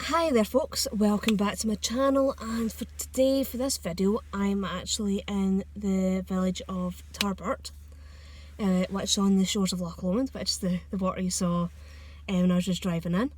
Hi there folks, welcome back to my channel, and for today, for this video, I'm actually in the village of Tarbert, which is on the shores of Loch Lomond, which is the water you saw when I was just driving in.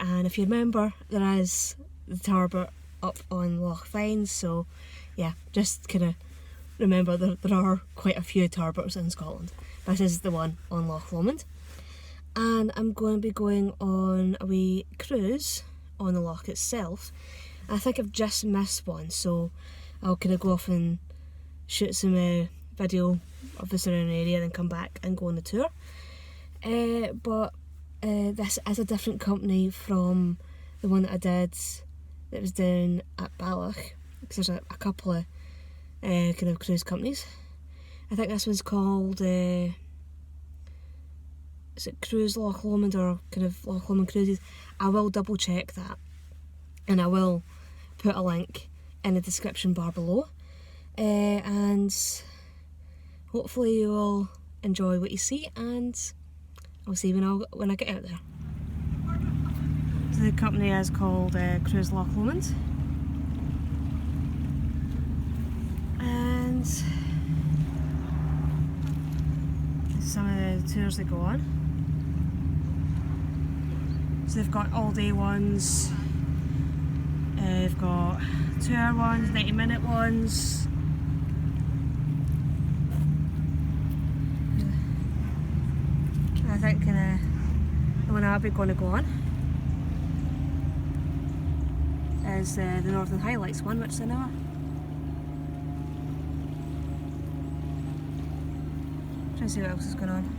And if you remember, there is the Tarbert up on Loch Fyne, so yeah, just kind of remember there are quite a few Tarberts in Scotland. This is the one on Loch Lomond. And I'm going to be going on a wee cruise on the loch itself. I think I've just missed one, so I'll kind of go off and shoot some video of the surrounding area, then come back and go on the tour. But this is a different company from the one that I did that was down at Balloch, because there's a couple of kind of cruise companies. I think this one's called is it Cruise Loch Lomond or kind of Loch Lomond Cruises? I will double check that, and I will put a link in the description bar below, and hopefully you will enjoy what you see, and I'll see you when I get out there. So the company is called Cruise Loch Lomond, and some of the tours they go on. So they've got all-day ones, they've got 2-hour ones, 90-minute ones. I think the one I'll be going to go on is the Northern Highlights one, which is an hour. Trying to see what else is going on.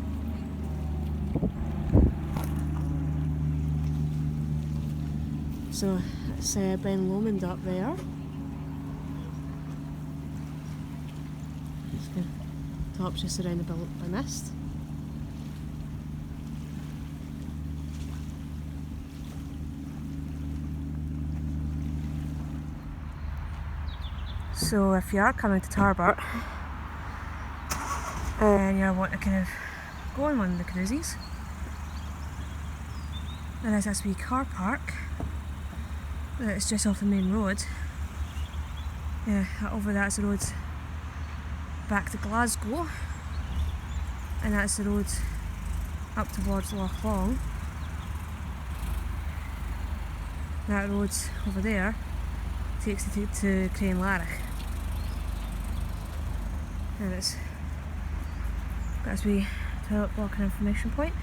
So it's Ben Lomond up there. Top's just surrounded by mist. So if you are coming to Tarbert and you want to kind of go on one of the cruises, there is this wee car park. It's just off the main road. Yeah, over that's the road back to Glasgow, and that's the road up towards Loch Long. That road over there takes you to Craiglanlarich, and it's got this wee toilet block and information point.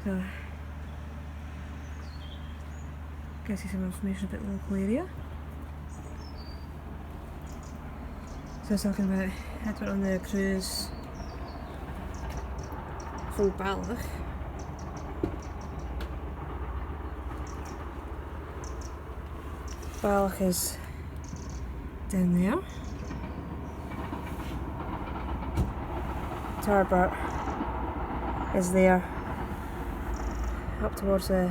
So, gives you some information about the local area. So I was talking about, I went on the cruise from Balloch. Balloch is down there. Tarbert is there, up towards the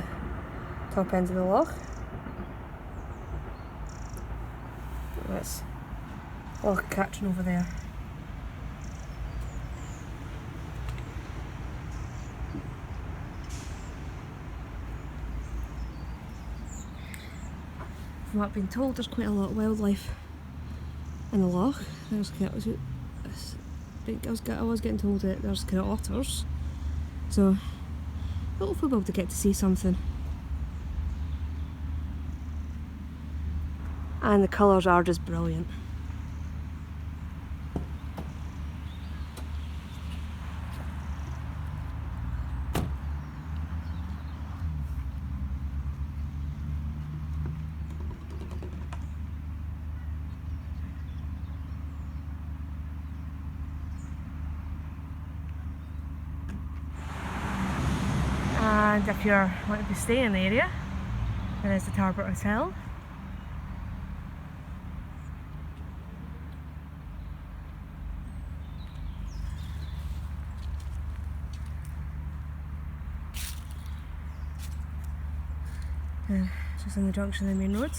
top end of the loch. That's Loch Catching over there. From what I've been told, there's quite a lot of wildlife in the loch. I was getting told that there's kind of otters, so hopefully we'll be able to get to see something. And the colours are just brilliant. And if you're wanting to stay in the area, there is the Tarbert Hotel. Just on the junction of the main road.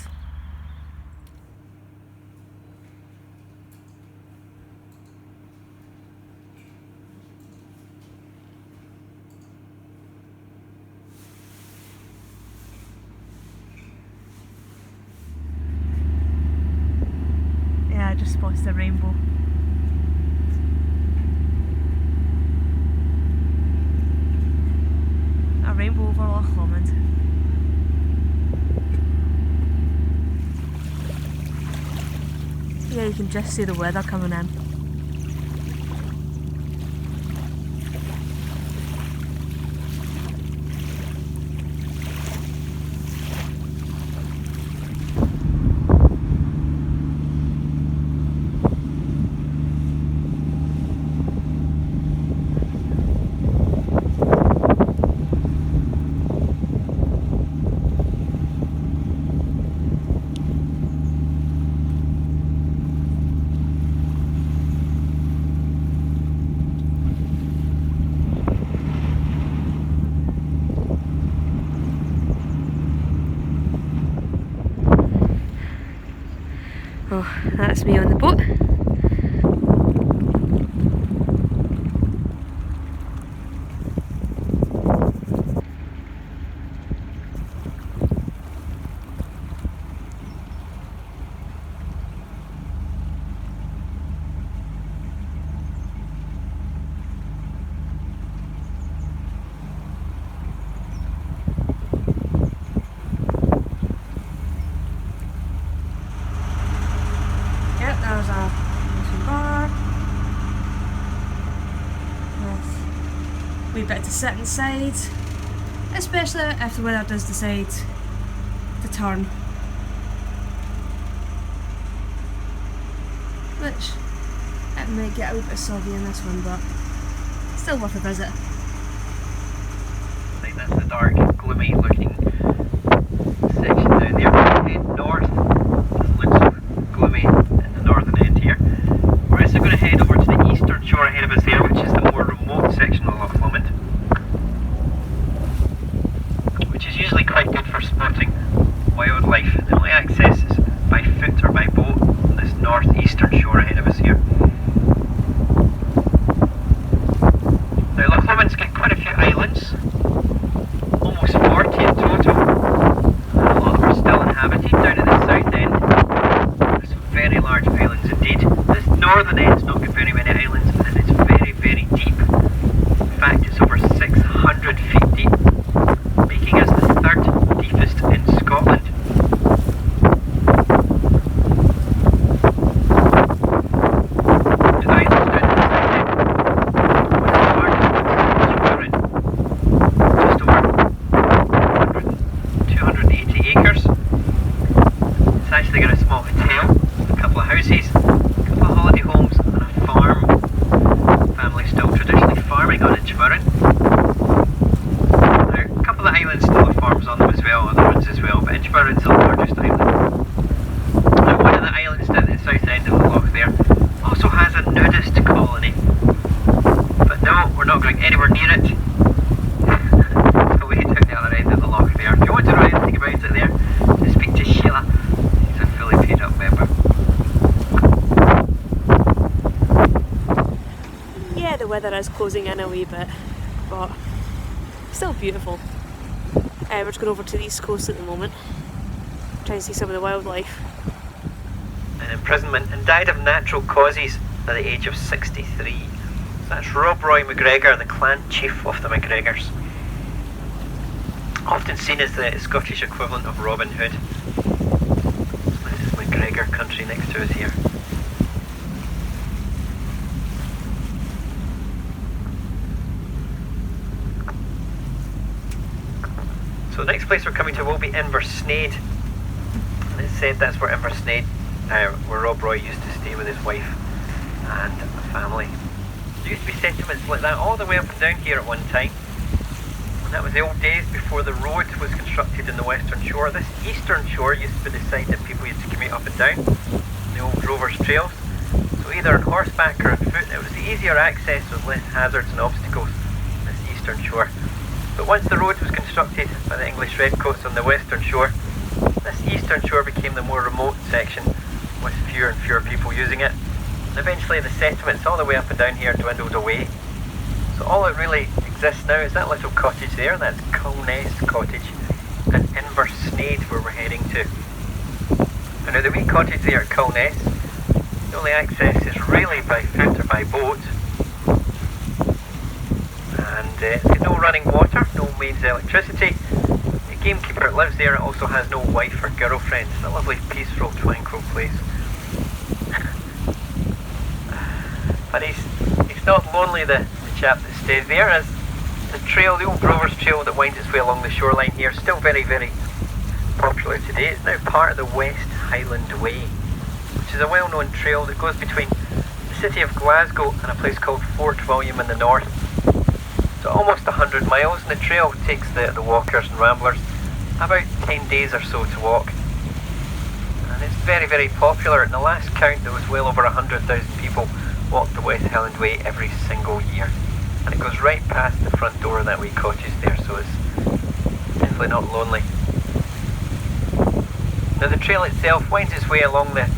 just spotted a rainbow. A rainbow over Loch Lomond. Yeah, you can just see the weather coming in. Oh, that's me on the boat. There's a bar. Yes. Wee bit to sit inside, especially if the weather does decide to turn. Which, it might get a wee bit soggy in this one, but still worth a visit. I think that's the dark, gloomy looking section down there. Head north. This looks gloomy in the northern end here. We're also going to head over to the eastern shore ahead of us there, which is the more remote section of Loch Lomond, which is usually quite good for spotting wildlife. The only access is by foot or by boat on this northeastern shore ahead of us here. Now Loch Lomond's got quite a few islands, almost 40 in total. A lot of them are still inhabited down at the south end. Some very large islands indeed. This northern end's not got very many islands and it's very, very deep. In fact, it's over 600 feet deep, making us the third deepest in Scotland. The islands down at the south end, one of the largest ones, just over 280 acres. It's actually got a small hotel, a couple of houses, a couple of holiday homes and a farm. Family still traditionally farming on Inchmurrin. Now, a couple of islands still have farms on them as well, other ones as well, but Inchmurrin's the largest island. Now, one of the islands at the south end of the loch there also has a nudist colony. But no, we're not going anywhere near it. So we head down the other end of the loch there. If you want to know anything about it there, just speak to Sheila. She's a fully paid up member. Yeah, the weather is closing in a wee bit, but still beautiful. We're just going over to the east coast at the moment, trying to see some of the wildlife. An imprisonment and died of natural causes at the age of 63. So that's Rob Roy MacGregor, the clan chief of the MacGregors. Often seen as the Scottish equivalent of Robin Hood. This is MacGregor country next to us here. So the next place we're coming to will be Inversnaid. And it's said that's where Inversnaid, where Rob Roy used to stay with his wife and family. There used to be settlements like that all the way up and down here at one time. And that was the old days before the road was constructed in the western shore. This eastern shore used to be the site that people used to commute up and down, the old rovers' trails. So either on horseback or on foot, it was the easier access with less hazards and obstacles, this eastern shore. But once the road was constructed by the English redcoats on the western shore, this eastern shore became the more remote section, with fewer and fewer people using it. And eventually the settlements all the way up and down here dwindled away. So all that really exists now is that little cottage there, that's Culness Cottage, and Inversnaid where we're heading to. And now the wee cottage there at Culness, The only access is really by foot or by boat. And there's no running water, no mains electricity. The gamekeeper that lives there also has no wife or girlfriend. It's a lovely, peaceful, tranquil place. But he's not lonely, the chap that stays there, as the trail, the old Rovers Trail that winds its way along the shoreline here, is still very, very popular today. It's now part of the West Highland Way, which is a well-known trail that goes between the city of Glasgow and a place called Fort William in the north. So almost 100 miles, and the trail takes the walkers and ramblers about 10 days or so to walk. And it's very, very popular. At the last count, there was well over 100,000 people walk the West Highland Way every single year. And it goes right past the front door of that wee cottage there, so it's definitely not lonely. Now the trail itself winds its way along the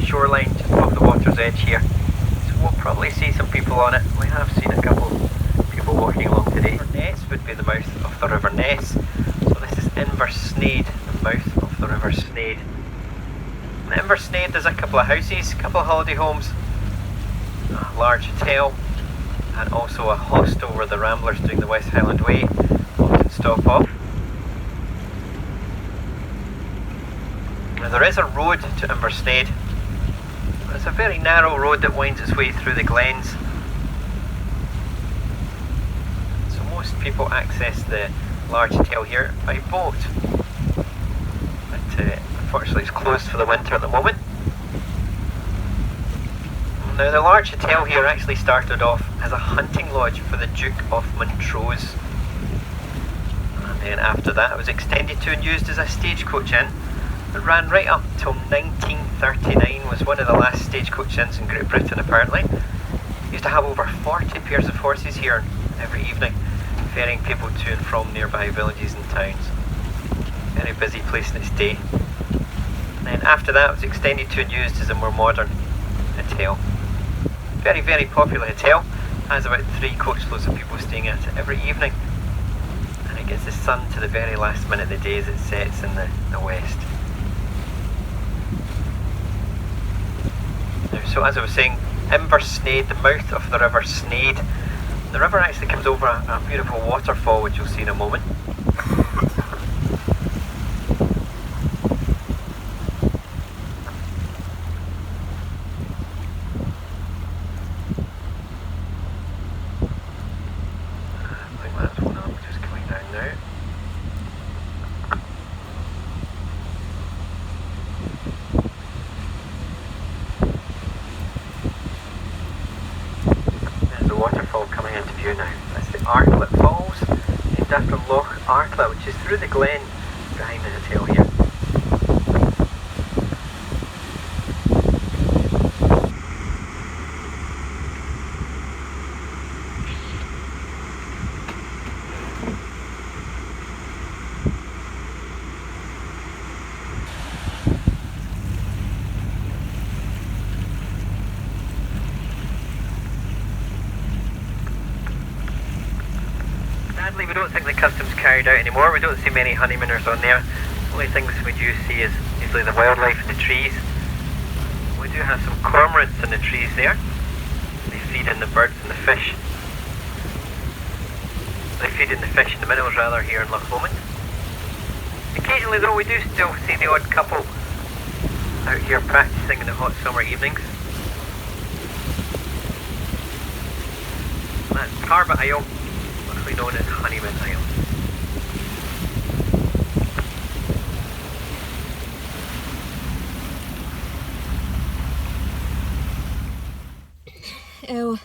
shoreline just above the water's edge here. So we'll probably see some people on it. We have seen a couple of people walking along today. Ness would be the mouth of the River Ness. So this is Inversnaid, the mouth of the River Sneyd. In Inversnaid there's a couple of houses, a couple of holiday homes, a large hotel, and also a hostel where the ramblers doing the West Highland Way often stop off. Now there is a road to Inversnaid. It's a very narrow road that winds its way through the glens. So most people access the large hotel here by boat. But unfortunately it's closed for the winter at the moment. Now the large hotel here actually started off as a hunting lodge for the Duke of Montrose, and then after that it was extended to and used as a stagecoach inn. It ran right up till 1939, was one of the last stagecoach inns in Great Britain apparently. It used to have over 40 pairs of horses here every evening, ferrying people to and from nearby villages and towns. Very busy place in its day. And then after that it was extended to and used as a more modern hotel. Very, very popular hotel. Has about 3 coachloads of people staying at it every evening, and it gets the sun to the very last minute of the day as it sets in the west. Now, so as I was saying, Inversnaid, the mouth of the River Sneyd. The river actually comes over a beautiful waterfall, which you'll see in a moment. Coming into view now. That's the Arklet Falls, named after Loch Arklet, which is through the glen behind the hotel here. Sadly, we don't think the custom's carried out anymore. We don't see many honeymooners on there. The only things we do see is usually the wildlife in the trees. We do have some cormorants in the trees there. They feed in the birds and the fish. They feed in the fish and the minnows rather here in Loch Lomond. Occasionally though we do still see the odd couple out here practising in the hot summer evenings. That's Tarbert Isle, locally known as Honeymoon Isle. Well,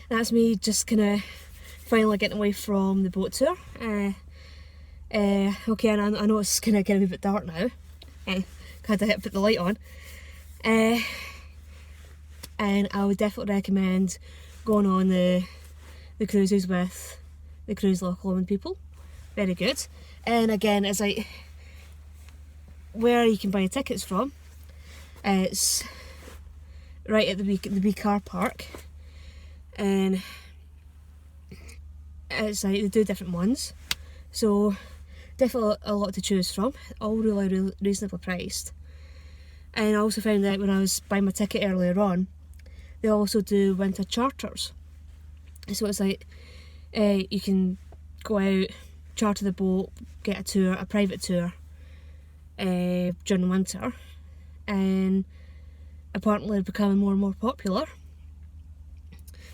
that's me just kind of finally getting away from the boat tour. Okay, and I know it's kind of getting a bit dark now. Had to put the light on. And I would definitely recommend going on the cruises with the Cruise Loch Lomond people. Very good. And again, it's like where you can buy tickets from. It's right at the wee car park, and it's like they do different ones, so definitely a lot to choose from. All really reasonably priced. And I also found out when I was buying my ticket earlier on, they also do winter charters. So it's like you can go out, charter the boat, get a tour, a private tour during winter, and apparently they're becoming more and more popular,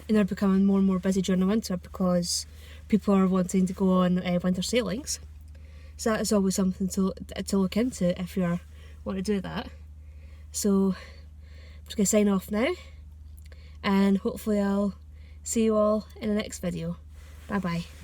and they're becoming more and more busy during the winter because people are wanting to go on winter sailings. So that is always something to look into if you want to do that. So I'm just going to sign off now, and hopefully I'll see you all in the next video. Bye bye.